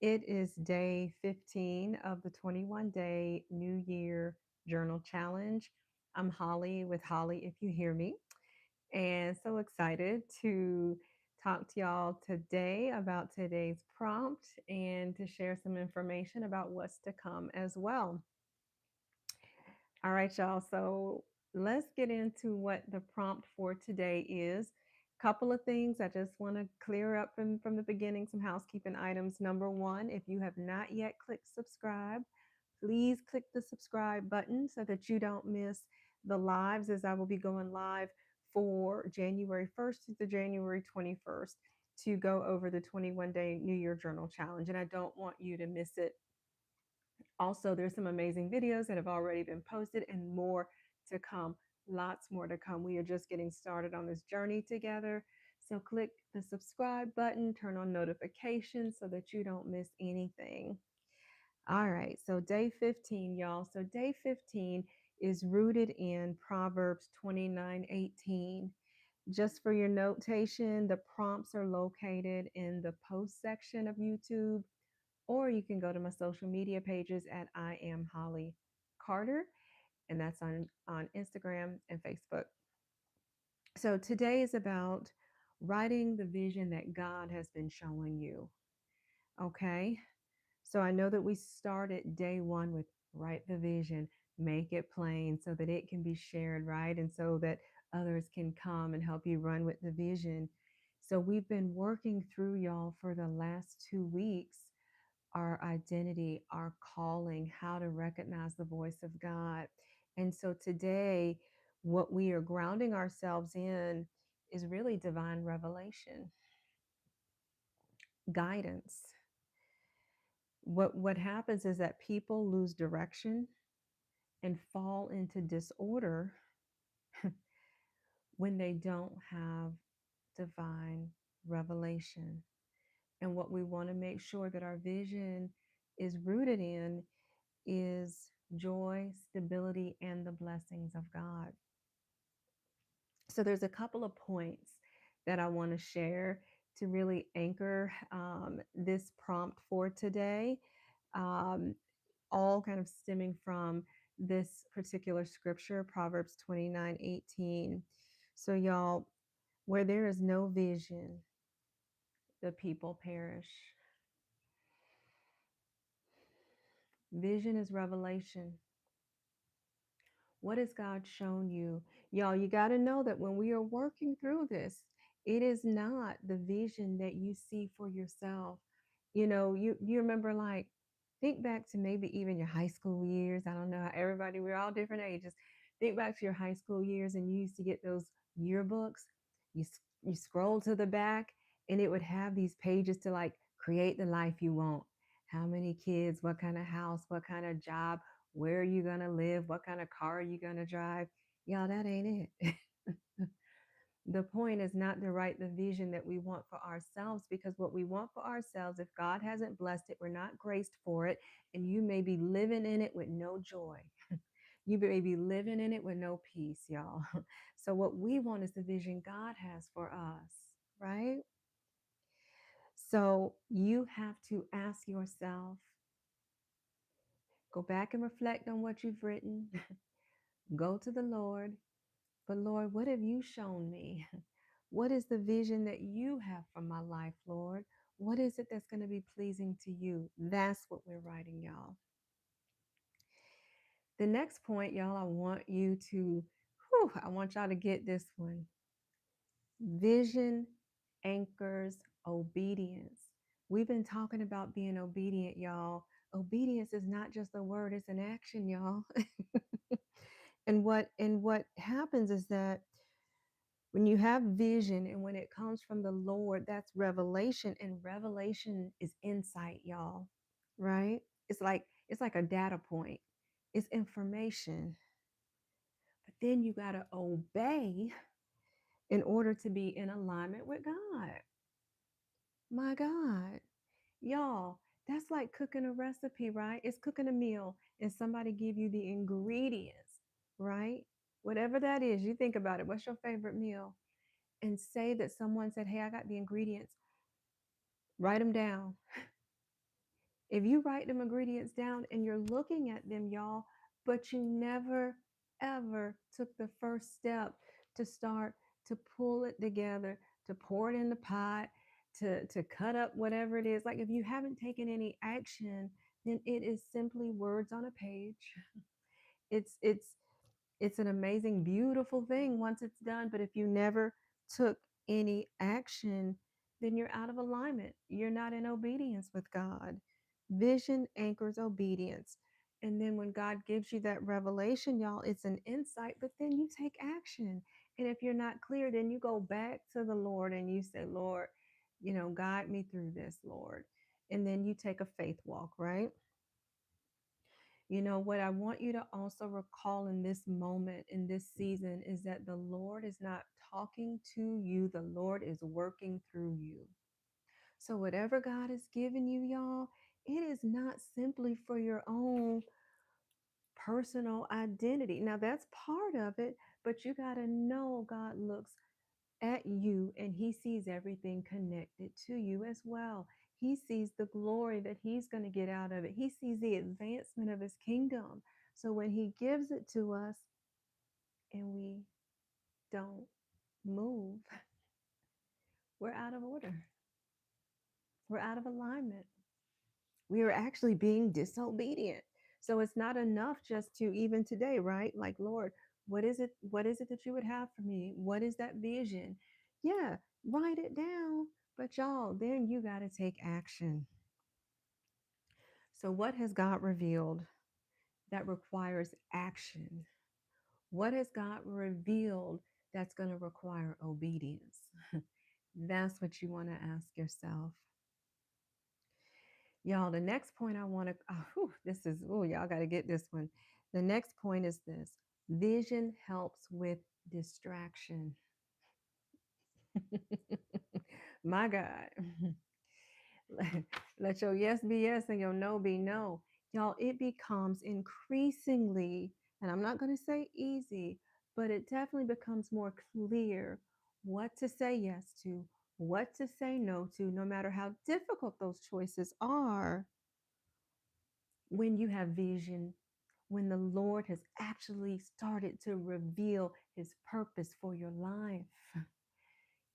It is day 15 of the 21-day New Year Journal Challenge. I'm Holly with Holly, if you hear me, and so excited to talk to y'all today about today's prompt and to share some information about what's to come as well. All right, y'all. So let's get into what the prompt for today is. Couple of things I just want to clear up from the beginning, some housekeeping items. Number one, if you have not yet clicked subscribe, please click the subscribe button so that you don't miss the lives as I will be going live for January 1st to the January 21st to go over the 21-day New Year Journal Challenge. And I don't want you to miss it. Also, there's some amazing videos that have already been posted and more to come. Lots more to come. We are just getting started on this journey together. So click the subscribe button, turn on notifications so that you don't miss anything. All right, so day 15, y'all. So day 15 is rooted in Proverbs 29:18. Just for your notation, the prompts are located in the post section of YouTube, or you can go to my social media pages at I am Holly Carter, and that's on Instagram and Facebook. So today is about writing the vision that God has been showing you. Okay. So I know that we started day one with write the vision, make it plain so that it can be shared, right? And so that others can come and help you run with the vision. So we've been working through, y'all, for the last 2 weeks, our identity, our calling, how to recognize the voice of God. And so today, what we are grounding ourselves in is really divine revelation, guidance. What happens is that people lose direction and fall into disorder when they don't have divine revelation. And what we want to make sure that our vision is rooted in is joy, stability, and the blessings of God. So there's a couple of points that I want to share to really anchor this prompt for today, um, all kind of stemming from this particular scripture, Proverbs 29:18. So, y'all, where there is no vision, the people perish. Vision is revelation. What has God shown you? Y'all, you got to know that when we are working through this, it is not the vision that you see for yourself. You remember, like, think back to maybe even your high school years. I don't know how everybody, we're all different ages. Think back to your high school years and you used to get those yearbooks. You scroll to the back and it would have these pages to like create the life you want. How many kids, what kind of house, what kind of job, where are you going to live? What kind of car are you going to drive? Y'all, that ain't it. The point is not to write the vision that we want for ourselves, because what we want for ourselves, if God hasn't blessed it, we're not graced for it. And you may be living in it with no joy. You may be living in it with no peace, y'all. So what we want is the vision God has for us, right? So you have to ask yourself, go back and reflect on what you've written. Go to the Lord. But Lord, what have you shown me? What is the vision that you have for my life, Lord? What is it that's going to be pleasing to you? That's what we're writing, y'all. The next point, y'all, I want y'all to get this one. Vision anchors obedience. We've been talking about being obedient, y'all. Obedience is not just a word, it's an action, y'all. And what happens is that when you have vision and when it comes from the Lord, that's revelation, and revelation is insight, y'all. Right? It's like a data point. It's information. But then you got to obey in order to be in alignment with God. My God. Y'all, that's like cooking a recipe, right? It's cooking a meal and somebody give you the ingredients, right? Whatever that is, you think about it. What's your favorite meal? And say that someone said, "Hey, I got the ingredients." Write them down. If you write them ingredients down and you're looking at them, y'all, but you never ever took the first step to start to pull it together, to pour it in the pot, to cut up whatever it is. Like if you haven't taken any action, then it is simply words on a page. It's it's it's an amazing, beautiful thing once it's done. But if you never took any action, then you're out of alignment. You're not in obedience with God. Vision anchors obedience. And then when God gives you that revelation, y'all, it's an insight, but then you take action. And if you're not clear, then you go back to the Lord and you say, Lord, guide me through this, Lord. And then you take a faith walk, right? What I want you to also recall in this moment, in this season, is that the Lord is not talking to you, the Lord is working through you. So, whatever God has given you, y'all, it is not simply for your own personal identity. Now, that's part of it, but you got to know God looks at you and he sees everything connected to you as well. He sees the glory that he's going to get out of it. He sees the advancement of his kingdom. So when he gives it to us and we don't move, we're out of order. We're out of alignment. We are actually being disobedient. So it's not enough just to, even today, right? Like, Lord, what is it? What is it that you would have for me? What is that vision? Yeah, write it down. But y'all, then you got to take action. So, what has God revealed that requires action? What has God revealed that's going to require obedience? That's what you want to ask yourself. Y'all, the next point I want to, this is, y'all got to get this one. The next point is this: vision helps with distraction. My God. Let your yes be yes and your no be no. Y'all, it becomes increasingly, and I'm not going to say easy, but it definitely becomes more clear what to say yes to, what to say no to, no matter how difficult those choices are when you have vision, when the Lord has actually started to reveal his purpose for your life.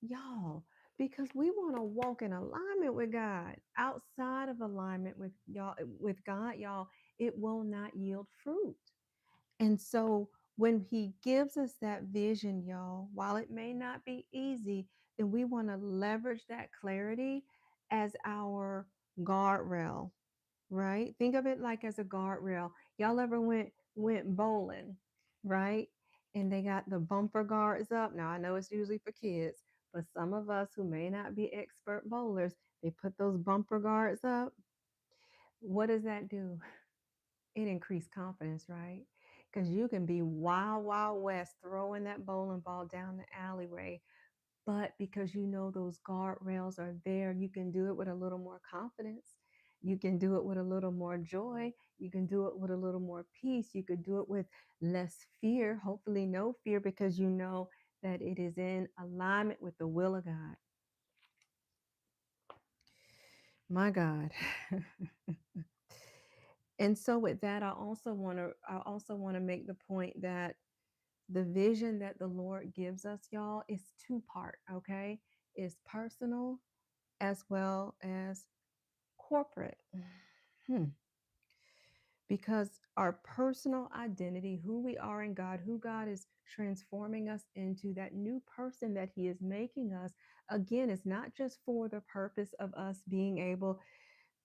Y'all, because we want to walk in alignment with God. Outside of alignment with y'all, with God, y'all, it will not yield fruit. And so when he gives us that vision, y'all, while it may not be easy, then we want to leverage that clarity as our guardrail, right? Think of it like as a guardrail. Y'all ever went bowling, right? And they got the bumper guards up. Now I know it's usually for kids, but some of us who may not be expert bowlers, they put those bumper guards up. What does that do? It increased confidence, right? Because you can be wild, wild west throwing that bowling ball down the alleyway, but because you know those guardrails are there, you can do it with a little more confidence. You can do it with a little more joy. You can do it with a little more peace. You could do it with less fear, hopefully, no fear, because you know that it is in alignment with the will of God. My God. And so with that, I also want to make the point that the vision that the Lord gives us, y'all, is two part, okay? It's personal as well as corporate. Hmm. Because our personal identity, who we are in God, who God is transforming us into, that new person that He is making us, again, it's not just for the purpose of us being able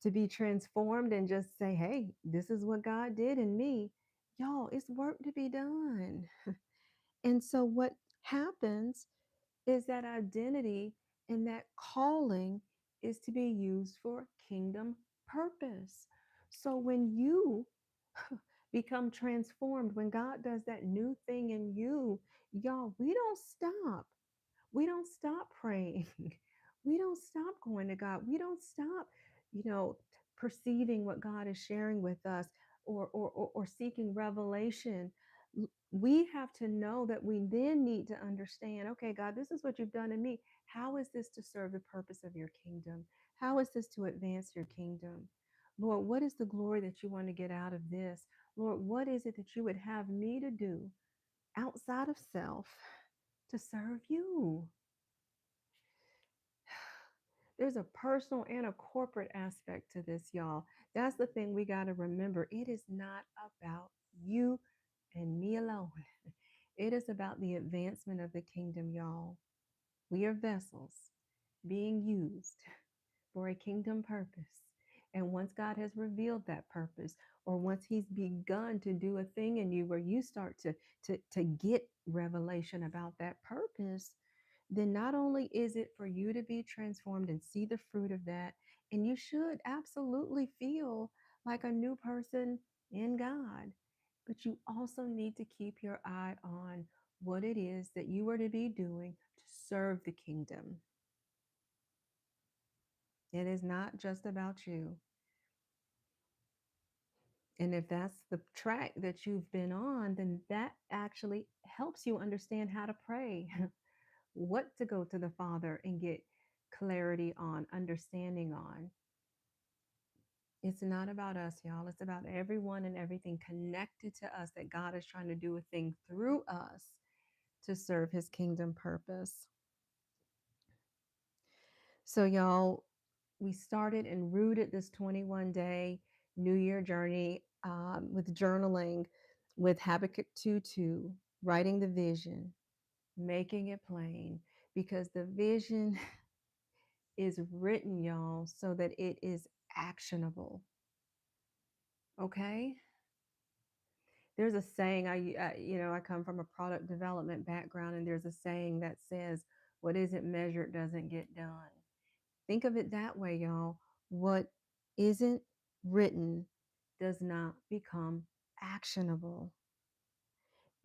to be transformed and just say, hey, this is what God did in me. Y'all, it's work to be done. And so, what happens is that identity and that calling is to be used for kingdom purpose. So when you become transformed, when God does that new thing in you, y'all, we don't stop. We don't stop praying. We don't stop going to God. We don't stop, you know, perceiving what God is sharing with us or seeking revelation. We have to know that we then need to understand, okay, God, this is what you've done in me. How is this to serve the purpose of your kingdom? How is this to advance your kingdom? Lord, what is the glory that you want to get out of this? Lord, what is it that you would have me to do outside of self to serve you? There's a personal and a corporate aspect to this, y'all. That's the thing we got to remember. It is not about you and me alone. It is about the advancement of the kingdom, y'all. We are vessels being used for a kingdom purpose. And once God has revealed that purpose, or once He's begun to do a thing in you where you start to get revelation about that purpose, then not only is it for you to be transformed and see the fruit of that, and you should absolutely feel like a new person in God, but you also need to keep your eye on what it is that you are to be doing to serve the kingdom. It is not just about you. And if that's the track that you've been on, then that actually helps you understand how to pray, what to go to the Father and get clarity on, understanding on. It's not about us, y'all. It's about everyone and everything connected to us that God is trying to do a thing through us to serve his kingdom purpose. So, y'all, we started and rooted this 21-day New Year journey with journaling with Habakkuk 2:2, writing the vision, making it plain, because the vision is written, y'all, so that it is actionable. Okay? There's a saying, I come from a product development background, and there's a saying that says, what isn't measured doesn't get done. Think of it that way, y'all. What isn't written does not become actionable.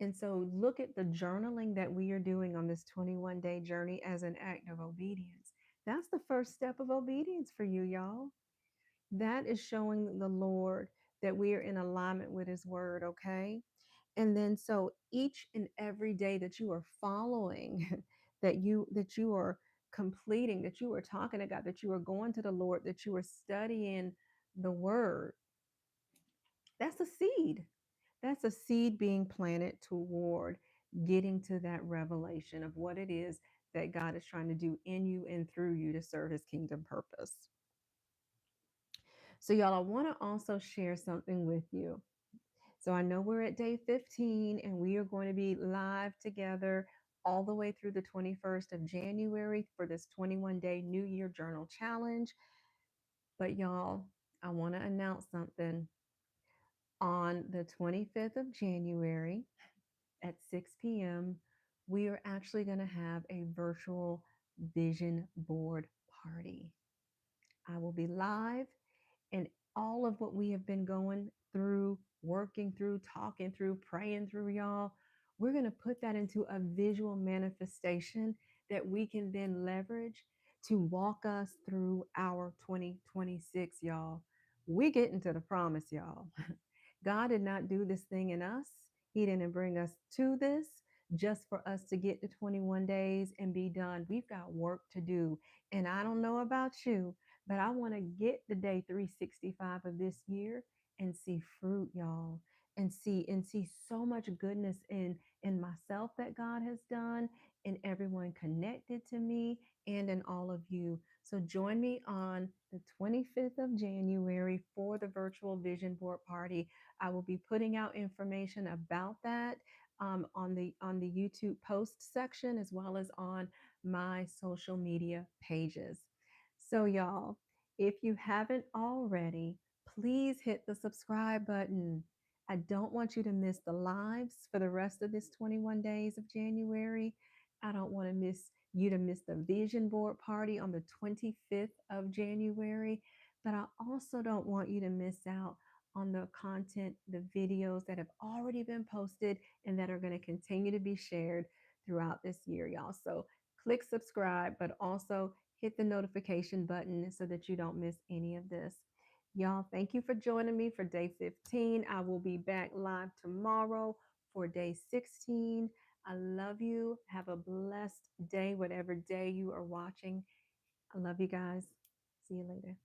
And so look at the journaling that we are doing on this 21-day journey as an act of obedience. That's the first step of obedience for you, y'all. That is showing the Lord that we are in alignment with his word, okay? And then so each and every day that you are following, that you are completing, that you are talking to God, that you are going to the Lord, that you are studying the word, that's a seed. That's a seed being planted toward getting to that revelation of what it is that God is trying to do in you and through you to serve his kingdom purpose. So, y'all, I want to also share something with you. So, I know we're at day 15 and we are going to be live together all the way through the 21st of January for this 21-day New Year Journal Challenge. But, y'all, I want to announce something. On the 25th of January at 6 p.m., we are actually going to have a virtual vision board party. I will be live, and all of what we have been going through, working through, talking through, praying through, y'all, we're going to put that into a visual manifestation that we can then leverage to walk us through our 2026, y'all. We getting to the promise, y'all. God did not do this thing in us. He didn't bring us to this just for us to get to 21 days and be done. We've got work to do. And I don't know about you, but I want to get the day 365 of this year and see fruit, y'all. And see so much goodness in myself that God has done, in everyone connected to me, and in all of you. So join me on the 25th of January for the virtual vision board party. I will be putting out information about that on the YouTube post section, as well as on my social media pages. So, y'all, if you haven't already, please hit the subscribe button. I don't want you to miss the lives for the rest of this 21 days of January. I don't want to miss you to miss the vision board party on the 25th of January, but I also don't want you to miss out on the content, the videos that have already been posted and that are going to continue to be shared throughout this year, y'all. So click subscribe, but also hit the notification button so that you don't miss any of this. Y'all, thank you for joining me for day 15. I will be back live tomorrow for day 16. I love you. Have a blessed day, whatever day you are watching. I love you guys. See you later.